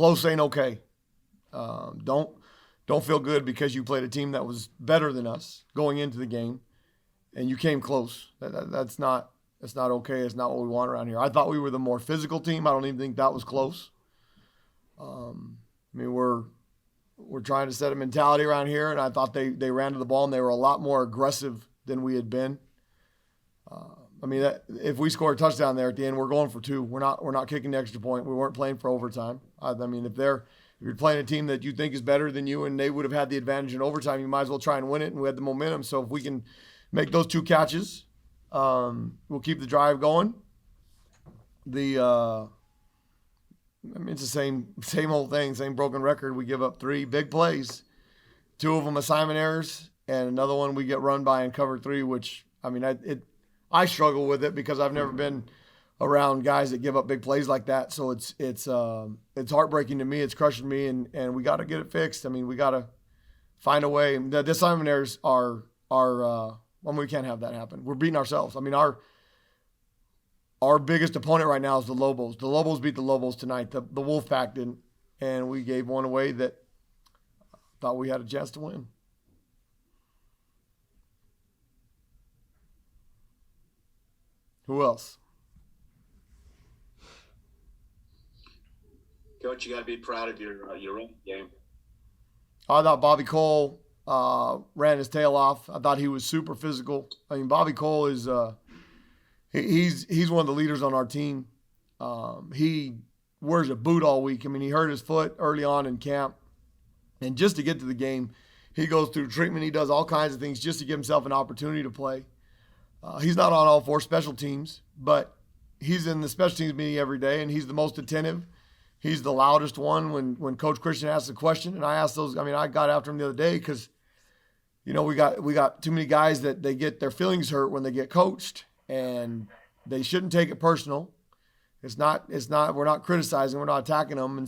close ain't okay. Don't feel good because you played a team that was better than us going into the game, and you came close. That's not okay. It's not what we want around here. I thought we were the more physical team. I don't even think that was close. I mean, we're trying to set a mentality around here, and I thought they ran to the ball and they were a lot more aggressive than we had been. I mean, if we score a touchdown there at the end, we're going for 2. We're not kicking the extra point. We weren't playing for overtime. I mean, if you're playing a team that you think is better than you and they would have had the advantage in overtime, you might as well try and win it, and we had the momentum. So if we can make those 2 catches, we'll keep the drive going. I mean, it's the same old thing, same broken record. We give up 3 big plays, 2 of them assignment errors, and another one we get run by in cover 3, which, I mean, I struggle with it because I've never been around guys that give up big plays like that. So it's heartbreaking to me. It's crushing me, and we got to get it fixed. I mean, we got to find a way. The assignment errors are we can't have that happen. We're beating ourselves. I mean, our biggest opponent right now is the Lobos. The Lobos beat the Lobos tonight. The Wolfpack didn't, and we gave one away that I thought we had a chance to win. Who else? Coach, you got to be proud of your own game. I thought Bobby Cole ran his tail off. I thought he was super physical. I mean, Bobby Cole is he's one of the leaders on our team. He wears a boot all week. I mean, he hurt his foot early on in camp, and just to get to the game, he goes through treatment. He does all kinds of things just to give himself an opportunity to play. He's not on all 4 special teams, but he's in the special teams meeting every day, and he's the most attentive. He's the loudest one when Coach Christian asks a question. And I asked those, I mean, I got after him the other day because, you know, we got too many guys that they get their feelings hurt when they get coached, and they shouldn't take it personal. We're not criticizing, we're not attacking them. And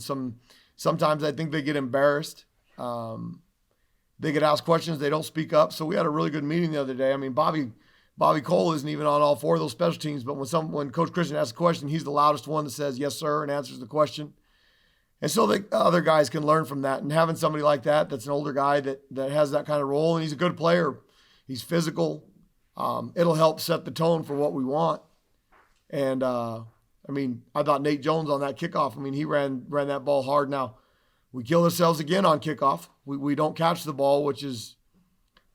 sometimes I think they get embarrassed. They get asked questions, they don't speak up. So we had a really good meeting the other day. I mean, Bobby Cole isn't even on all 4 of those special teams, but when Coach Christian asks a question, he's the loudest one that says yes, sir, and answers the question. And so the other guys can learn from that. And having somebody like that's an older guy that has that kind of role, and he's a good player. He's physical. It'll help set the tone for what we want. And, I mean, I thought Nate Jones on that kickoff, I mean, he ran that ball hard. Now, we killed ourselves again on kickoff. We don't catch the ball, which is,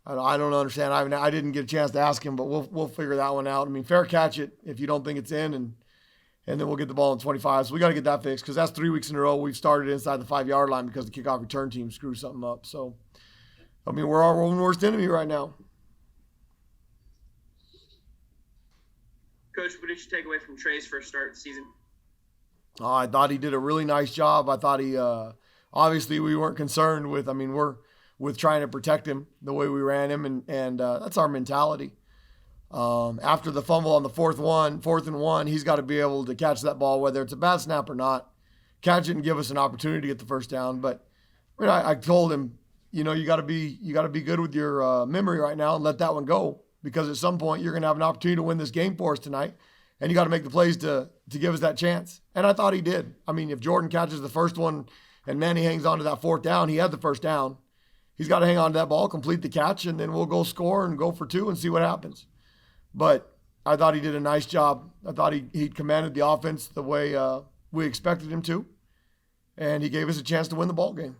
I don't understand. I didn't get a chance to ask him, but we'll figure that one out. I mean, fair catch it if you don't think it's in, and then we'll get the ball in 25. So we got to get that fixed because that's 3 weeks in a row we've started inside the 5-yard line because the kickoff return team screwed something up. So, I mean, we're our own worst enemy right now. Coach, what did you take away from Trey's first start of the season? I thought he did a really nice job. I thought he obviously we weren't concerned with. I mean, with trying to protect him the way we ran him, and that's our mentality. After the fumble on the 4th and 1, he's got to be able to catch that ball, whether it's a bad snap or not, catch it and give us an opportunity to get the first down. But I mean, I told him, you know, you got to be good with your memory right now and let that one go, because at some point you're going to have an opportunity to win this game for us tonight, and you got to make the plays to give us that chance. And I thought he did. I mean, if Jordan catches the first one and Manny hangs on to that 4th down, he had the first down. He's got to hang on to that ball, complete the catch, and then we'll go score and go for 2 and see what happens. But I thought he did a nice job. I thought he commanded the offense the way we expected him to, and he gave us a chance to win the ball game.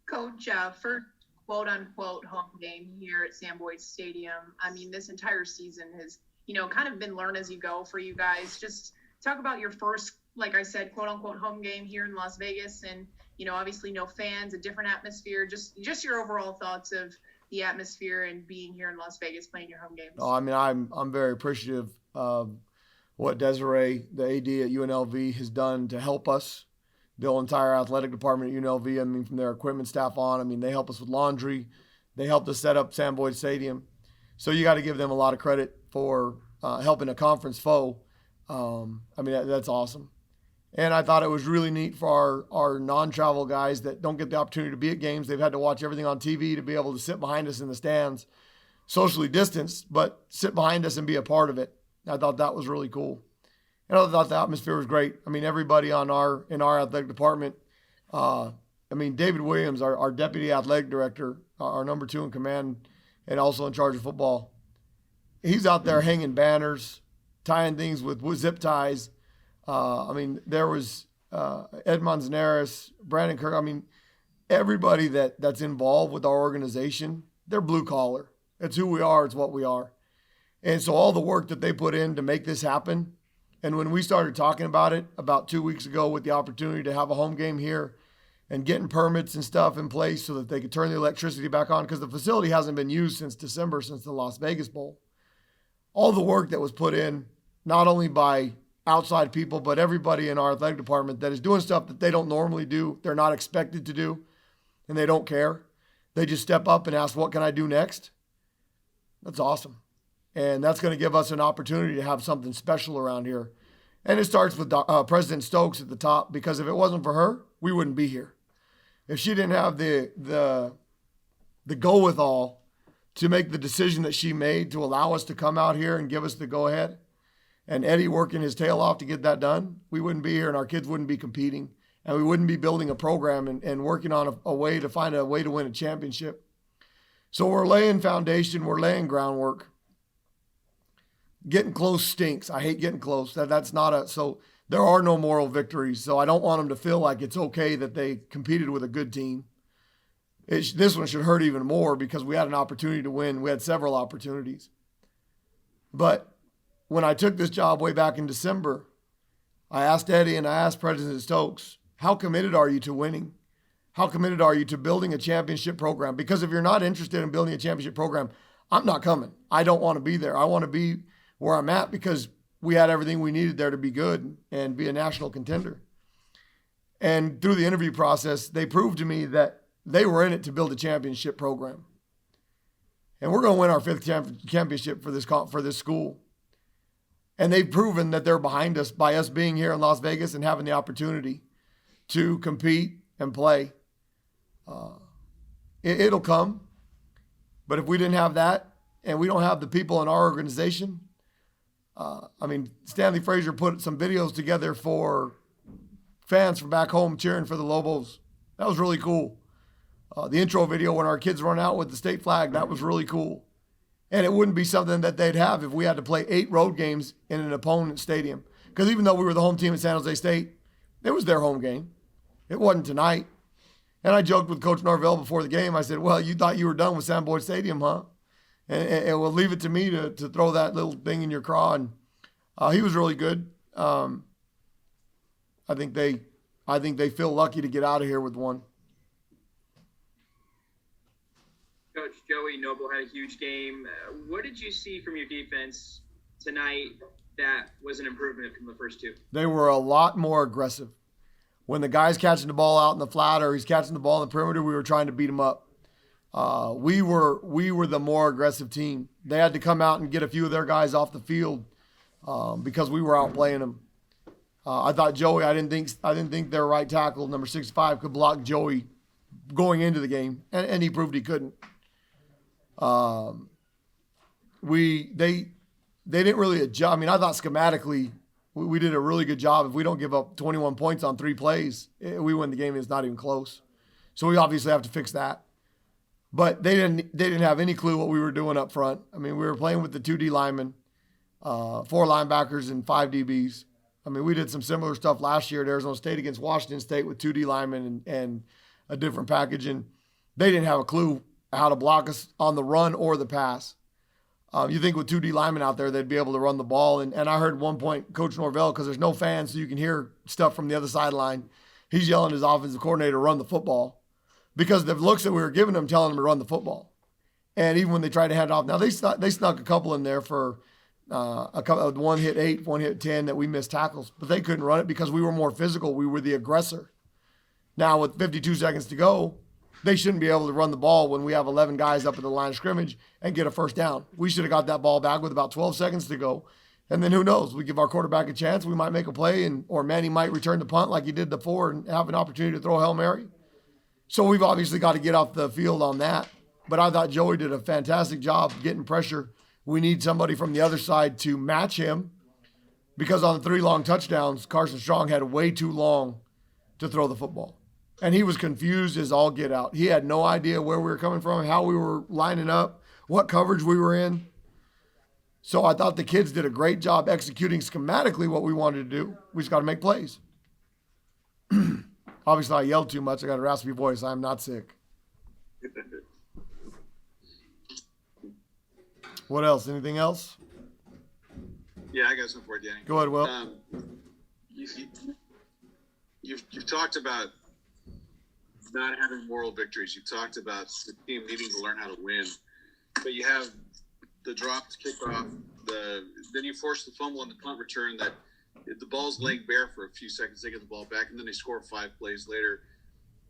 Coach, first quote-unquote home game here at Sam Boyd Stadium. I mean, this entire season has, you know, kind of been learn as you go for you guys. Just talk about your first, like I said, quote-unquote home game here in Las Vegas, and you know, obviously no fans, a different atmosphere, just your overall thoughts of the atmosphere and being here in Las Vegas playing your home games. Oh, I mean, I'm very appreciative of what Desiree, the AD at UNLV, has done to help us, the entire athletic department at UNLV. I mean, from their equipment staff on, I mean, they help us with laundry. They helped us set up Sam Boyd Stadium. So you got to give them a lot of credit for helping a conference foe. I mean, that's awesome. And I thought it was really neat for our non-travel guys that don't get the opportunity to be at games. They've had to watch everything on TV to be able to sit behind us in the stands, socially distanced, but sit behind us and be a part of it. I thought that was really cool. And I thought the atmosphere was great. I mean, everybody in our athletic department. David Williams, our deputy athletic director, our number 2 in command, and also in charge of football. He's out there hanging banners, tying things with zip ties. There was Ed Manzanares, Brandon Kirk. Everybody that's involved with our organization, they're blue collar. It's who we are. It's what we are. And so all the work that they put in to make this happen, and when we started talking about it about 2 weeks ago with the opportunity to have a home game here and getting permits and stuff in place so that they could turn the electricity back on, because the facility hasn't been used since December, since the Las Vegas Bowl. All the work that was put in, not only by outside people, but everybody in our athletic department that is doing stuff that they don't normally do, they're not expected to do, and they don't care. They just step up and ask, what can I do next? That's awesome. And that's going to give us an opportunity to have something special around here. And it starts with President Stokes at the top, because if it wasn't for her, we wouldn't be here. If she didn't have the go-with-all to make the decision that she made to allow us to come out here and give us the go-ahead, and Eddie working his tail off to get that done, we wouldn't be here, and our kids wouldn't be competing, and we wouldn't be building a program and working on a way to find a way to win a championship. So we're laying foundation, we're laying groundwork. Getting close stinks. I hate getting close. So there are no moral victories. So I don't want them to feel like it's okay that they competed with a good team. This one should hurt even more because we had an opportunity to win. We had several opportunities. But when I took this job way back in December, I asked Eddie and I asked President Stokes, how committed are you to winning? How committed are you to building a championship program? Because if you're not interested in building a championship program, I'm not coming. I don't want to be there. I want to be where I'm at because we had everything we needed there to be good and be a national contender. And through the interview process, they proved to me that they were in it to build a championship program. And we're going to win our 5th championship for this school. And they've proven that they're behind us by us being here in Las Vegas and having the opportunity to compete and play. It'll come. But if we didn't have that and we don't have the people in our organization, Stanley Frazier put some videos together for fans from back home cheering for the Lobos. That was really cool. The intro video when our kids run out with the state flag, that was really cool. And it wouldn't be something that they'd have if we had to play 8 road games in an opponent's stadium. Because even though we were the home team at San Jose State, it was their home game. It wasn't tonight. And I joked with Coach Norvell before the game. I said, well, you thought you were done with San Boyd Stadium, huh? And we'll leave it to me to throw that little thing in your craw. And he was really good. I think they feel lucky to get out of here with one. Coach Joey Noble had a huge game. What did you see from your defense tonight that was an improvement from the first 2? They were a lot more aggressive. When the guy's catching the ball out in the flat or he's catching the ball in the perimeter, we were trying to beat him up. We were the more aggressive team. They had to come out and get a few of their guys off the field because we were outplaying them. I thought Joey. I didn't think their right tackle, number 65, could block Joey going into the game, and he proved he couldn't. They didn't really adjust. I thought schematically we did a really good job. If we don't give up 21 points on 3 plays, we win the game. It's not even close. So we obviously have to fix that. But they didn't have any clue what we were doing up front. We were playing with the 2 D linemen, 4 linebackers, and 5 DBs. We did some similar stuff last year at Arizona State against Washington State with 2 D linemen and a different package. And they didn't have a clue how to block us on the run or the pass. You think with 2 D linemen out there, they'd be able to run the ball. And I heard at one point Coach Norvell, because there's no fans, so you can hear stuff from the other sideline, he's yelling at his offensive coordinator, run the football. Because the looks that we were giving them, telling them to run the football. And even when they tried to hand it off, now they snuck a couple in there for one hit 8, one hit 10 that we missed tackles. But they couldn't run it because we were more physical. We were the aggressor. Now with 52 seconds to go, they shouldn't be able to run the ball when we have 11 guys up at the line of scrimmage and get a first down. We should have got that ball back with about 12 seconds to go. And then who knows? We give our quarterback a chance. We might make a play, or Manny might return the punt like he did before and have an opportunity to throw a Hail Mary. So we've obviously got to get off the field on that. But I thought Joey did a fantastic job getting pressure. We need somebody from the other side to match him because on the 3 long touchdowns, Carson Strong had way too long to throw the football. And he was confused as all get out. He had no idea where we were coming from, how we were lining up, what coverage we were in. So I thought the kids did a great job executing schematically what we wanted to do. We just got to make plays. Obviously, I yelled too much. I got a raspy voice. I'm not sick. What else? Anything else? Yeah, I got something for you, Danny. Go ahead, Will. You've talked about not having moral victories. You've talked about the team needing to learn how to win. But you have the dropped kickoff, then you force the fumble on the punt return that the ball's laying bare for a few seconds. They get the ball back, and then they score 5 plays later.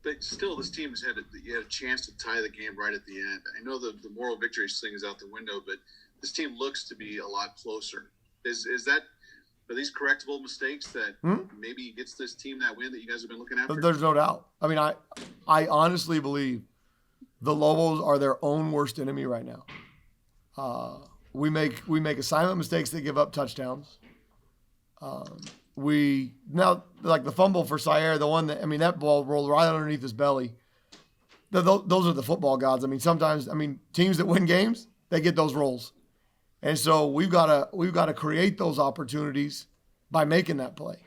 But still, this team had a chance to tie the game right at the end. I know the moral victories thing is out the window, but this team looks to be a lot closer. Are these correctable mistakes that maybe gets this team that win that you guys have been looking after? There's no doubt. I mean, I honestly believe the Lobos are their own worst enemy right now. We make assignment mistakes that give up touchdowns. Like the fumble for Sayer, the one that ball rolled right underneath his belly. Those are the football gods. I mean, sometimes, teams that win games, they get those rolls. And so we've got to create those opportunities by making that play.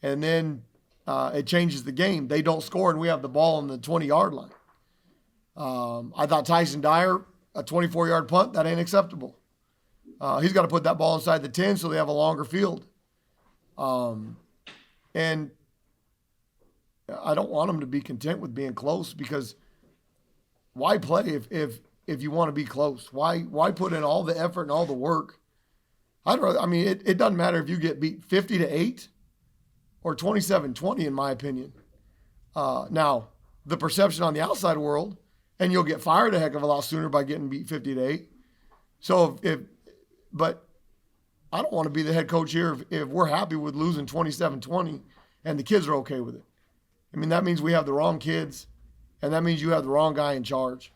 And then it changes the game. They don't score, and we have the ball on the 20-yard line. I thought Tyson Dyer, a 24-yard punt, that ain't acceptable. He's got to put that ball inside the 10 so they have a longer field. And I don't want them to be content with being close, because why play if you want to be close? Why put in all the effort and all the work? It doesn't matter if you get beat 50-8 or 27-20, in my opinion. Now, the perception on the outside world, and you'll get fired a heck of a lot sooner by getting beat 50-8. So but I don't want to be the head coach here if we're happy with losing 27-20 and the kids are okay with it. That means we have the wrong kids, and that means you have the wrong guy in charge,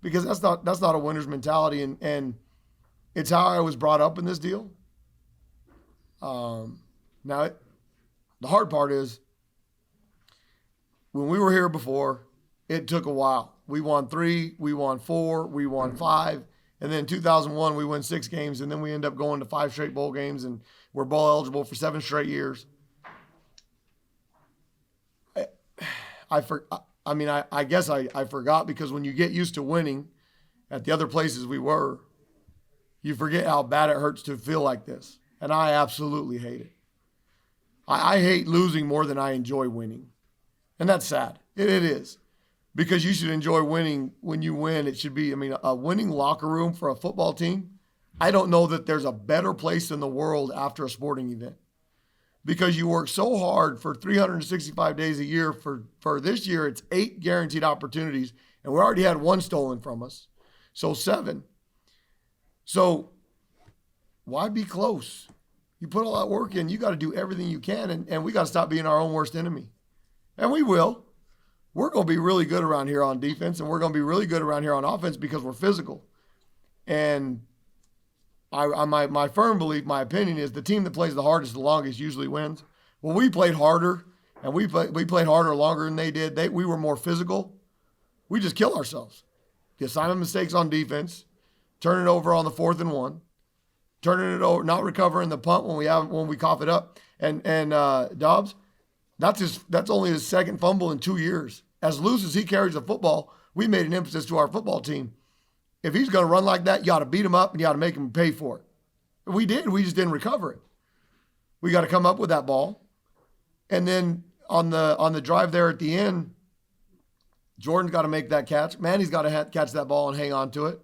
because that's not a winner's mentality, and it's how I was brought up in this deal. Now, the hard part is when we were here before, it took a while. We won 3, we won 4, we won 5. And then in 2001, we win 6 games, and then we end up going to 5 straight bowl games, and we're bowl eligible for 7 straight years. I guess I forgot, because when you get used to winning at the other places we were, you forget how bad it hurts to feel like this. And I absolutely hate it. I hate losing more than I enjoy winning. And that's sad. It is. Because you should enjoy winning when you win. It should be, a winning locker room for a football team. I don't know that there's a better place in the world after a sporting event. Because you work so hard for 365 days a year. For this year, it's 8 guaranteed opportunities. And we already had 1 stolen from us. So 7. So why be close? You put all that work in, you got to do everything you can. And we got to stop being our own worst enemy. And we will. We're going to be really good around here on defense, and we're going to be really good around here on offense, because we're physical. And my firm belief, my opinion, is the team that plays the hardest, the longest, usually wins. Well, we played harder, and we played harder longer than they did. We were more physical. We just kill ourselves. The assignment mistakes on defense, turning it over on the 4th and 1, turning it over, not recovering the punt when we cough it up. And Dobbs, that's only his 2nd fumble in 2 years. As loose as he carries the football, we made an emphasis to our football team. If he's going to run like that, you ought to beat him up, and you ought to make him pay for it. We did. We just didn't recover it. We got to come up with that ball. And then on the drive there at the end, Jordan's got to make that catch. Manny's got to catch that ball and hang on to it.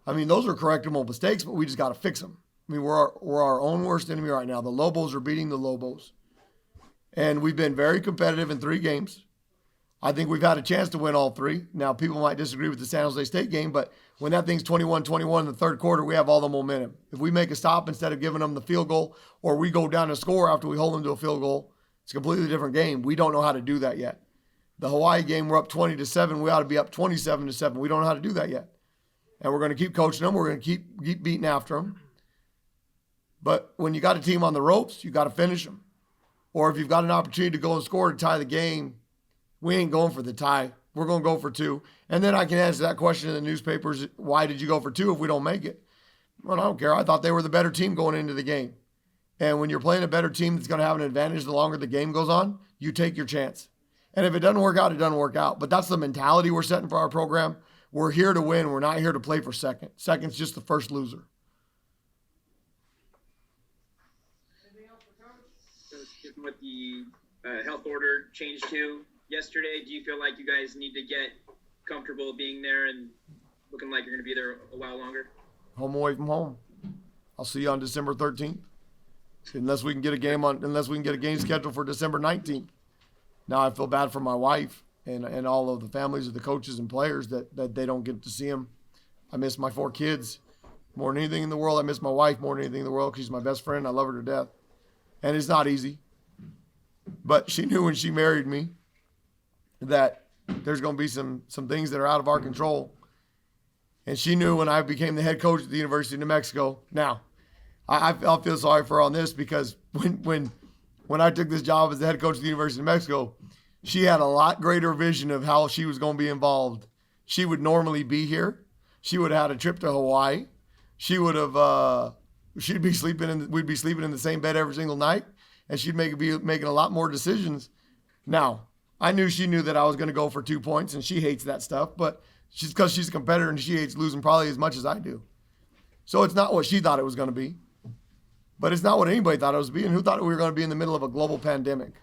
Those are correctable mistakes, but we just got to fix them. We're our own worst enemy right now. The Lobos are beating the Lobos. And we've been very competitive in 3 games. I think we've had a chance to win all 3. Now, people might disagree with the San Jose State game, but when that thing's 21-21 in the 3rd quarter, we have all the momentum. If we make a stop instead of giving them the field goal, or we go down and score after we hold them to a field goal, it's a completely different game. We don't know how to do that yet. The Hawaii game, we're up 20-7. We ought to be up 27-7. We don't know how to do that yet. And we're going to keep coaching them. We're going to keep beating after them. But when you got a team on the ropes, you got to finish them. Or if you've got an opportunity to go and score to tie the game, we ain't going for the tie. We're going to go for 2. And then I can answer that question in the newspapers. Why did you go for 2 if we don't make it? Well, I don't care. I thought they were the better team going into the game. And when you're playing a better team that's going to have an advantage the longer the game goes on, you take your chance. And if it doesn't work out, it doesn't work out. But that's the mentality we're setting for our program. We're here to win. We're not here to play for second. Second's just the first loser. So given what the health order changed to yesterday, do you feel like you guys need to get comfortable being there and looking like you're going to be there a while longer? Home away from home. I'll see you on December 13th. Unless we can get a game scheduled for December 19th. Now I feel bad for my wife and all of the families of the coaches and players that they don't get to see them. I miss my 4 kids more than anything in the world. I miss my wife more than anything in the world because she's my best friend. I love her to death. And it's not easy. But she knew when she married me that there's going to be some things that are out of our control. And she knew when I became the head coach at the University of New Mexico. Now, I feel sorry for her on this because when I took this job as the head coach of the University of New Mexico, she had a lot greater vision of how she was going to be involved. She would normally be here. She would have had a trip to Hawaii. She would have we'd be sleeping in the same bed every single night, and she'd be making a lot more decisions. Now, I knew she knew that I was going to go for 2 points, and she hates that stuff, but because she's a competitor and she hates losing probably as much as I do. So it's not what she thought it was going to be. But it's not what anybody thought it was being. Who thought we were going to be in the middle of a global pandemic?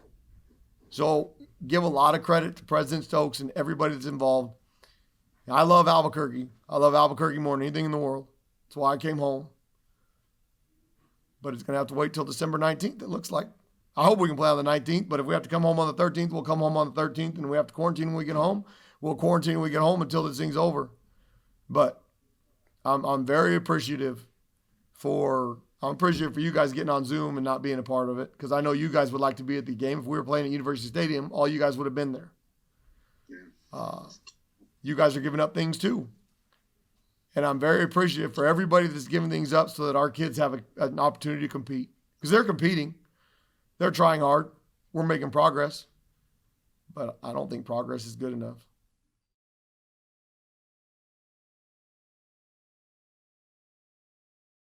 So give a lot of credit to President Stokes and everybody that's involved. I love Albuquerque. I love Albuquerque more than anything in the world. That's why I came home. But it's going to have to wait till December 19th, it looks like. I hope we can play on the 19th, but if we have to come home on the 13th, we'll come home on the 13th, and we have to quarantine when we get home, we'll quarantine when we get home until this thing's over. But I'm very appreciative for you guys getting on Zoom and not being a part of it, because I know you guys would like to be at the game. If we were playing at University Stadium, all you guys would have been there. You guys are giving up things too. And I'm very appreciative for everybody that's giving things up so that our kids have an opportunity to compete. Because they're competing. They're trying hard. We're making progress. But I don't think progress is good enough.